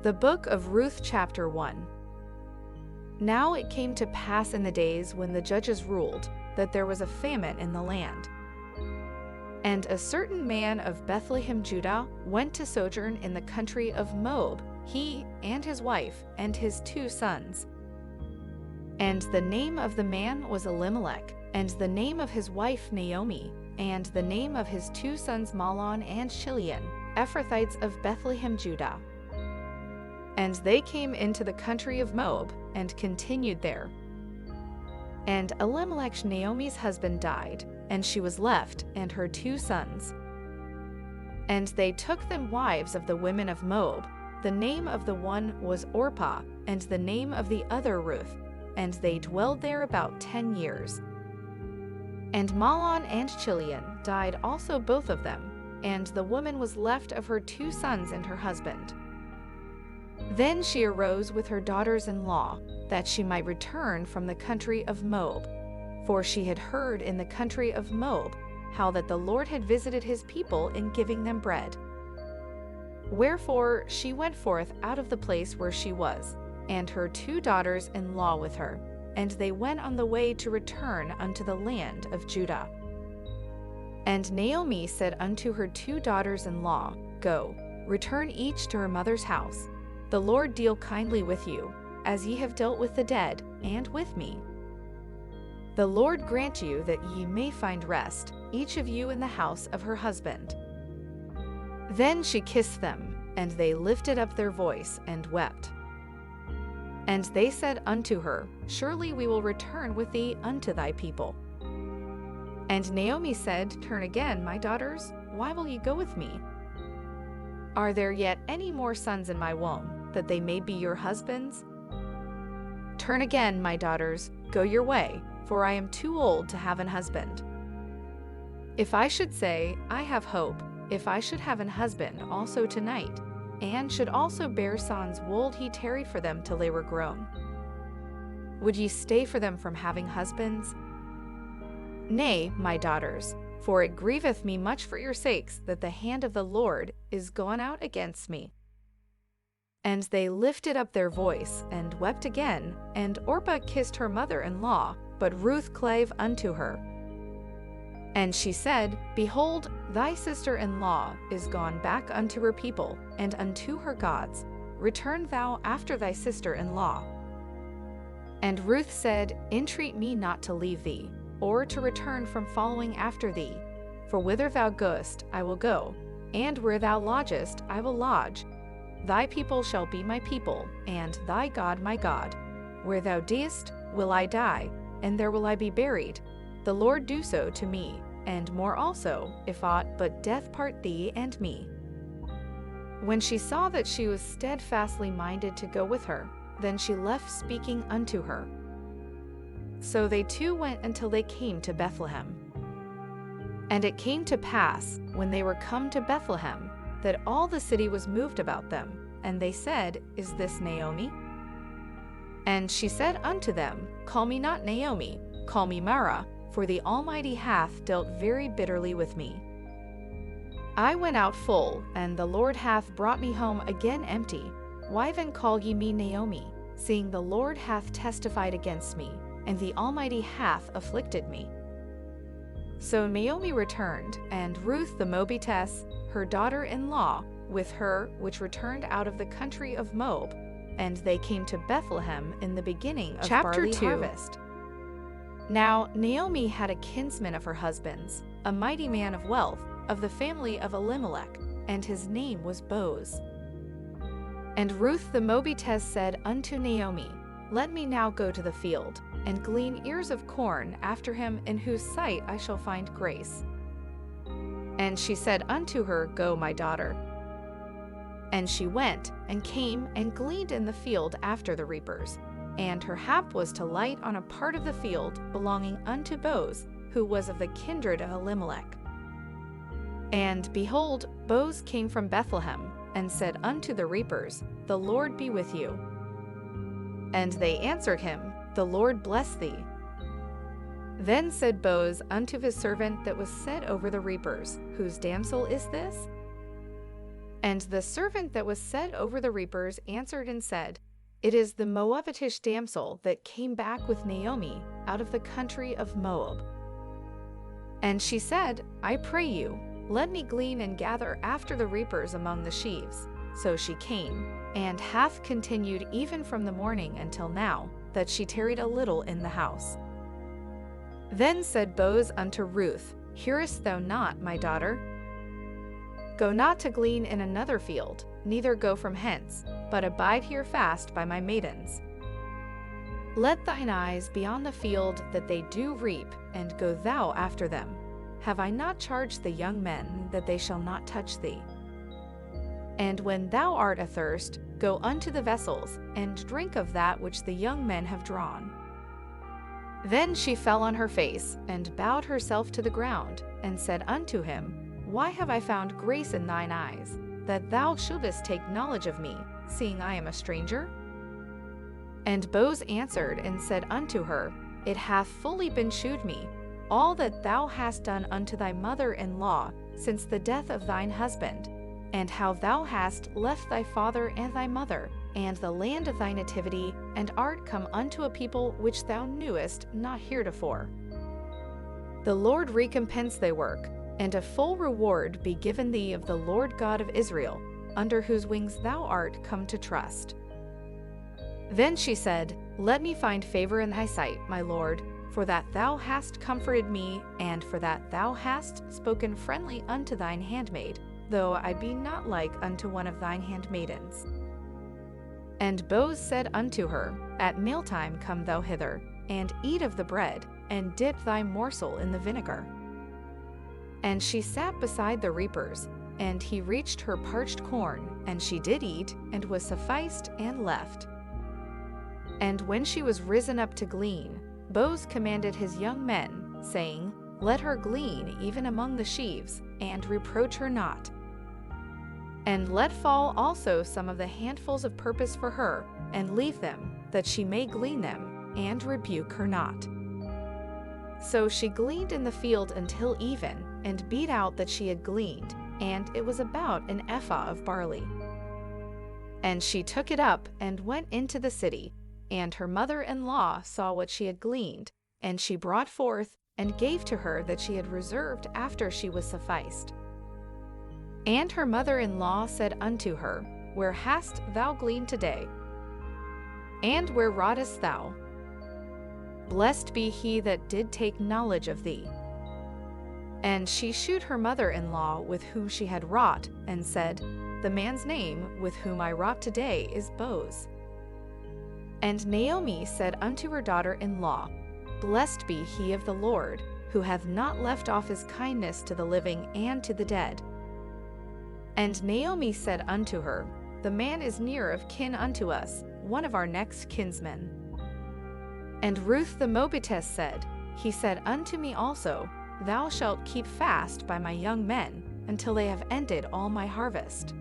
The Book of Ruth, chapter 1. Now it came to pass in the days when the judges ruled, that there was a famine in the land. And a certain man of Bethlehem, Judah, went to sojourn in the country of Moab, he and his wife and his 2 sons. And the name of the man was Elimelech, and the name of his wife Naomi, and the name of his 2 sons Mahlon and Chilion, Ephrathites of Bethlehem, Judah. And they came into the country of Moab, and continued there. And Elimelech, Naomi's husband, died, and she was left, and her 2 sons. And they took them wives of the women of Moab. The name of the one was Orpah, and the name of the other Ruth, and they dwelled there about 10 years. And Mahlon and Chilion died also, both of them, and the woman was left of her 2 sons and her husband. Then she arose with her daughters-in-law, that she might return from the country of Moab, for she had heard in the country of Moab how that the Lord had visited his people in giving them bread. Wherefore she went forth out of the place where she was, and her 2 daughters-in-law with her, and they went on the way to return unto the land of Judah. And Naomi said unto her 2 daughters-in-law, Go, return each to her mother's house. The Lord deal kindly with you, as ye have dealt with the dead, and with me. The Lord grant you that ye may find rest, each of you in the house of her husband. Then she kissed them, and they lifted up their voice and wept. And they said unto her, Surely we will return with thee unto thy people. And Naomi said, Turn again, my daughters, why will ye go with me? Are there yet any more sons in my womb, that they may be your husbands? Turn again, my daughters, go your way, for I am too old to have an husband. If I should say, I have hope, if I should have an husband also tonight, and should also bear sons, would he tarry for them till they were grown? Would ye stay for them from having husbands? Nay, my daughters, for it grieveth me much for your sakes that the hand of the Lord is gone out against me. And they lifted up their voice, and wept again, and Orpah kissed her mother-in-law, but Ruth clave unto her. And she said, Behold, thy sister-in-law is gone back unto her people, and unto her gods. Return thou after thy sister-in-law. And Ruth said, Entreat me not to leave thee, or to return from following after thee. For whither thou goest, I will go, and where thou lodgest, I will lodge. Thy people shall be my people, and thy God my God. Where thou deest, will I die, and there will I be buried. The Lord do so to me, and more also, if aught but death part thee and me. When she saw that she was steadfastly minded to go with her, then she left speaking unto her. So they 2 went until they came to Bethlehem. And it came to pass, when they were come to Bethlehem, that all the city was moved about them, and they said, Is this Naomi? And she said unto them, Call me not Naomi, call me Mara, for the Almighty hath dealt very bitterly with me. I went out full, and the Lord hath brought me home again empty. Why then call ye me Naomi, seeing the Lord hath testified against me, and the Almighty hath afflicted me? So Naomi returned, and Ruth the Moabitess, her daughter-in-law, with her, which returned out of the country of Moab, and they came to Bethlehem in the beginning of barley harvest. Now Naomi had a kinsman of her husband's, a mighty man of wealth, of the family of Elimelech, and his name was Boaz. And Ruth the Moabitess said unto Naomi, Let me now go to the field, and glean ears of corn after him in whose sight I shall find grace. And she said unto her, Go, my daughter. And she went, and came, and gleaned in the field after the reapers. And her hap was to light on a part of the field belonging unto Boaz, who was of the kindred of Elimelech. And behold, Boaz came from Bethlehem, and said unto the reapers, The Lord be with you. And they answered him, The Lord bless thee. Then said Boaz unto his servant that was set over the reapers, Whose damsel is this? And the servant that was set over the reapers answered and said, It is the Moabitish damsel that came back with Naomi out of the country of Moab. And she said, I pray you, let me glean and gather after the reapers among the sheaves. So she came, and hath continued even from the morning until now, that she tarried a little in the house. Then said Boaz unto Ruth, Hearest thou not, my daughter? Go not to glean in another field, neither go from hence, but abide here fast by my maidens. Let thine eyes be on the field that they do reap, and go thou after them. Have I not charged the young men that they shall not touch thee? And when thou art athirst, go unto the vessels, and drink of that which the young men have drawn. Then she fell on her face, and bowed herself to the ground, and said unto him, Why have I found grace in thine eyes, that thou shouldest take knowledge of me, seeing I am a stranger? And Boaz answered and said unto her, It hath fully been shewed me, all that thou hast done unto thy mother-in-law since the death of thine husband, and how thou hast left thy father and thy mother, and the land of thy nativity, and art come unto a people which thou knewest not heretofore. The Lord recompense thy work, and a full reward be given thee of the Lord God of Israel, under whose wings thou art come to trust. Then she said, Let me find favor in thy sight, my Lord, for that thou hast comforted me, and for that thou hast spoken friendly unto thine handmaid, though I be not like unto one of thine handmaidens. And Boaz said unto her, At mealtime come thou hither, and eat of the bread, and dip thy morsel in the vinegar. And she sat beside the reapers, and he reached her parched corn, and she did eat, and was sufficed, and left. And when she was risen up to glean, Boaz commanded his young men, saying, Let her glean even among the sheaves, and reproach her not. And let fall also some of the handfuls of purpose for her, and leave them, that she may glean them, and rebuke her not. So she gleaned in the field until even, and beat out that she had gleaned, and it was about an ephah of barley. And she took it up, and went into the city, and her mother-in-law saw what she had gleaned, and she brought forth, and gave to her that she had reserved after she was sufficed. And her mother-in-law said unto her, Where hast thou gleaned today? And where wroughtest thou? Blessed be he that did take knowledge of thee. And she shewed her mother-in-law with whom she had wrought, and said, The man's name with whom I wrought today is Boaz. And Naomi said unto her daughter-in-law, Blessed be he of the Lord, who hath not left off his kindness to the living and to the dead. And Naomi said unto her, The man is near of kin unto us, one of our next kinsmen. And Ruth the Moabitess said, He said unto me also, Thou shalt keep fast by my young men, until they have ended all my harvest.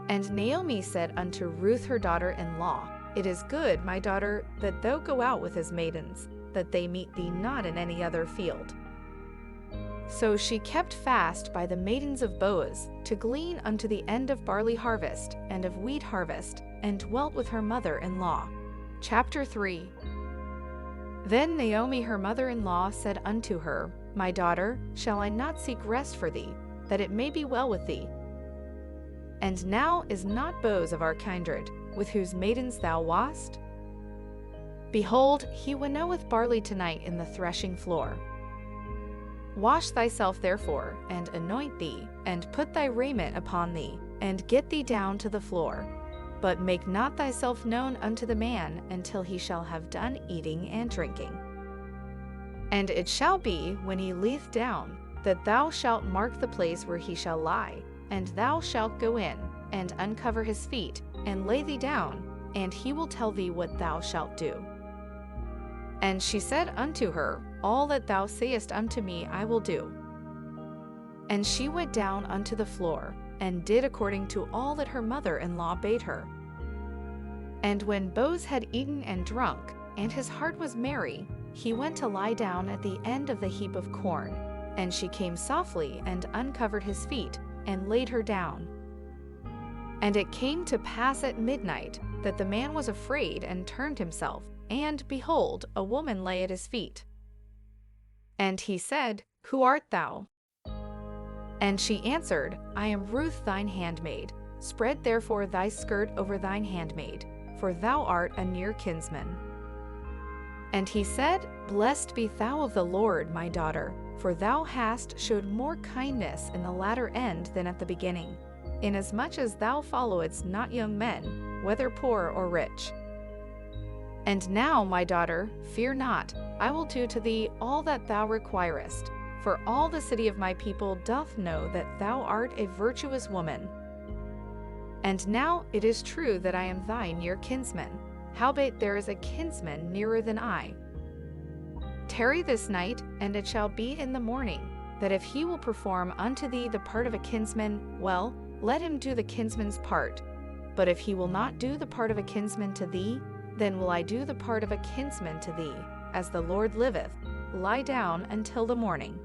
And Naomi said unto Ruth her daughter-in-law, It is good, my daughter, that thou go out with his maidens, that they meet thee not in any other field. So she kept fast by the maidens of Boaz, to glean unto the end of barley harvest, and of wheat harvest, and dwelt with her mother-in-law. Chapter 3. Then Naomi her mother-in-law said unto her, My daughter, shall I not seek rest for thee, that it may be well with thee? And now is not Boaz of our kindred, with whose maidens thou wast? Behold, he winnoweth barley tonight in the threshing floor. Wash thyself therefore, and anoint thee, and put thy raiment upon thee, and get thee down to the floor. But make not thyself known unto the man until he shall have done eating and drinking. And it shall be, when he lieth down, that thou shalt mark the place where he shall lie, and thou shalt go in, and uncover his feet, and lay thee down, and he will tell thee what thou shalt do. And she said unto her, All that thou sayest unto me I will do. And she went down unto the floor, and did according to all that her mother-in-law bade her. And when Boaz had eaten and drunk, and his heart was merry, he went to lie down at the end of the heap of corn. And she came softly and uncovered his feet, and laid her down. And it came to pass at midnight that the man was afraid and turned himself, and behold, a woman lay at his feet. And he said, Who art thou? And she answered, I am Ruth thine handmaid. Spread therefore thy skirt over thine handmaid, for thou art a near kinsman. And he said, Blessed be thou of the Lord, my daughter, for thou hast showed more kindness in the latter end than at the beginning, inasmuch as thou followedst not young men, whether poor or rich. And now, my daughter, fear not, I will do to thee all that thou requirest, for all the city of my people doth know that thou art a virtuous woman. And now it is true that I am thy near kinsman, howbeit there is a kinsman nearer than I. Tarry this night, and it shall be in the morning, that if he will perform unto thee the part of a kinsman, well, let him do the kinsman's part. But if he will not do the part of a kinsman to thee, then will I do the part of a kinsman to thee, as the Lord liveth. Lie down until the morning.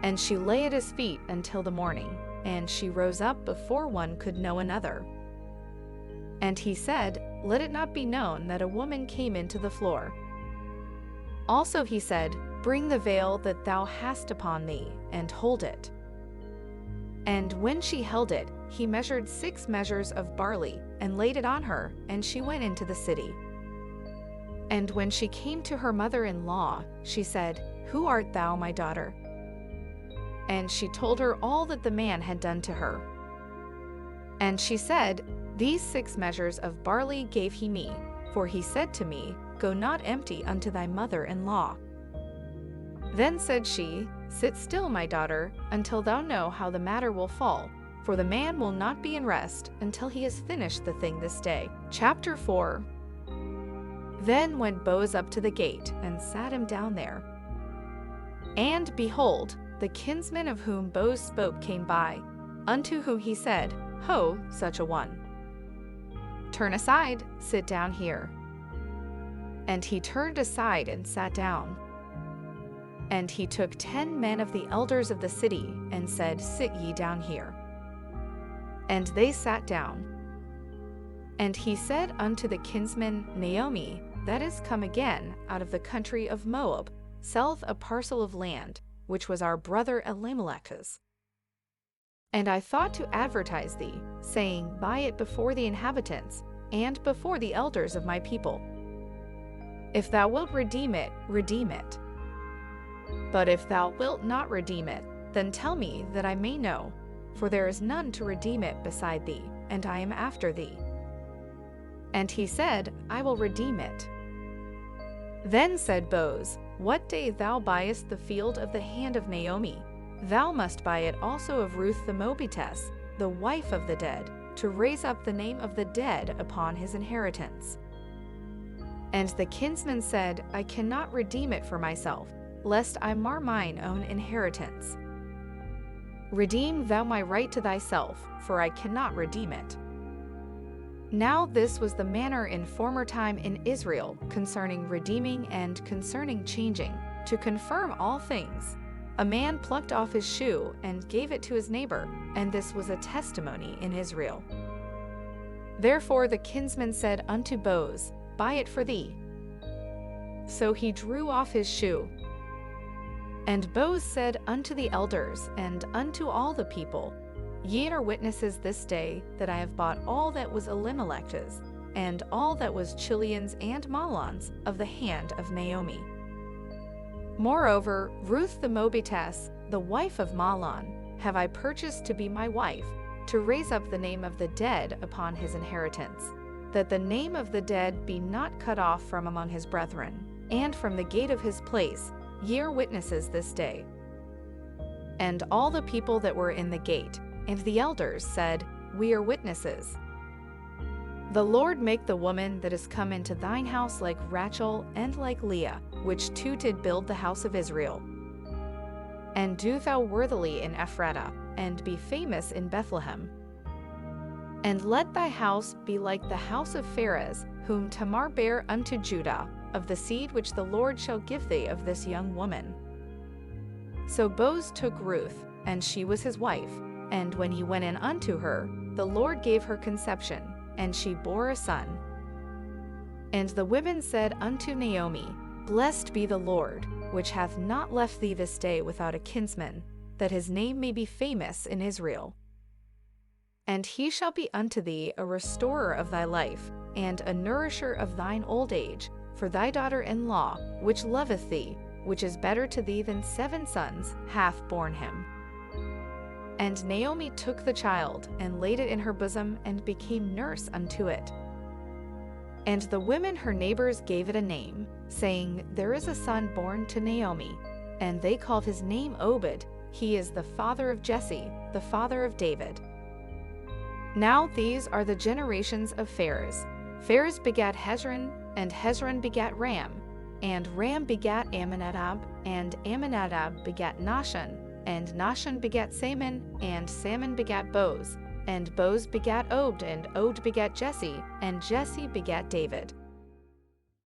And she lay at his feet until the morning, and she rose up before one could know another. And he said, Let it not be known that a woman came into the floor. Also he said, Bring the veil that thou hast upon thee, and hold it. And when she held it, he measured 6 measures of barley, and laid it on her, and she went into the city. And when she came to her mother-in-law, she said, Who art thou, my daughter? And she told her all that the man had done to her. And she said, These 6 measures of barley gave he me, for he said to me, Go not empty unto thy mother-in-law. Then said she, Sit still, my daughter, until thou know how the matter will fall, for the man will not be in rest until he has finished the thing this day. Chapter 4. Then went Boaz up to the gate, and sat him down there. And behold, the kinsman of whom Boaz spoke came by, unto whom he said, Ho, such a one. Turn aside, sit down here. And he turned aside and sat down. And he took 10 men of the elders of the city, and said, Sit ye down here. And they sat down. And he said unto the kinsman, Naomi, that is come again out of the country of Moab, selleth a parcel of land, which was our brother Elimelech's. And I thought to advertise thee, saying, Buy it before the inhabitants, and before the elders of my people. If thou wilt redeem it, redeem it. But if thou wilt not redeem it, then tell me that I may know, for there is none to redeem it beside thee, and I am after thee. And he said, I will redeem it. Then said Boaz, What day thou buyest the field of the hand of Naomi, thou must buy it also of Ruth the Moabitess, the wife of the dead, to raise up the name of the dead upon his inheritance. And the kinsman said, I cannot redeem it for myself, lest I mar mine own inheritance. Redeem thou my right to thyself, for I cannot redeem it. Now this was the manner in former time in Israel concerning redeeming and concerning changing, to confirm all things. A man plucked off his shoe and gave it to his neighbor, and this was a testimony in Israel. Therefore the kinsman said unto Boaz, Buy it for thee. So he drew off his shoe. And Boaz said unto the elders and unto all the people, Ye are witnesses this day that I have bought all that was Elimelech's, and all that was Chilion's and Mahlon's of the hand of Naomi. Moreover, Ruth the Moabitess, the wife of Mahlon, have I purchased to be my wife, to raise up the name of the dead upon his inheritance, that the name of the dead be not cut off from among his brethren, and from the gate of his place. Ye are witnesses this day. And all the people that were in the gate, and the elders said, We are witnesses. The Lord make the woman that is come into thine house like Rachel and like Leah, which two did build the house of Israel. And do thou worthily in Ephratah, and be famous in Bethlehem. And let thy house be like the house of Pharez, whom Tamar bare unto Judah, of the seed which the Lord shall give thee of this young woman. So Boaz took Ruth, and she was his wife, and when he went in unto her, the Lord gave her conception, and she bore a son. And the women said unto Naomi, Blessed be the Lord, which hath not left thee this day without a kinsman, that his name may be famous in Israel. And he shall be unto thee a restorer of thy life, and a nourisher of thine old age, for thy daughter-in-law, which loveth thee, which is better to thee than 7 sons, hath borne him. And Naomi took the child, and laid it in her bosom, and became nurse unto it. And the women her neighbors gave it a name, saying, There is a son born to Naomi. And they called his name Obed. He is the father of Jesse, the father of David. Now these are the generations of Pharez. Pharez begat Hezron, and Hezron begat Ram. And Ram begat Amminadab, and Amminadab begat Nahshon, and Nahshon begat Salmon, and Salmon begat Boaz. And Boaz begat Obed, and Obed begat Jesse, and Jesse begat David.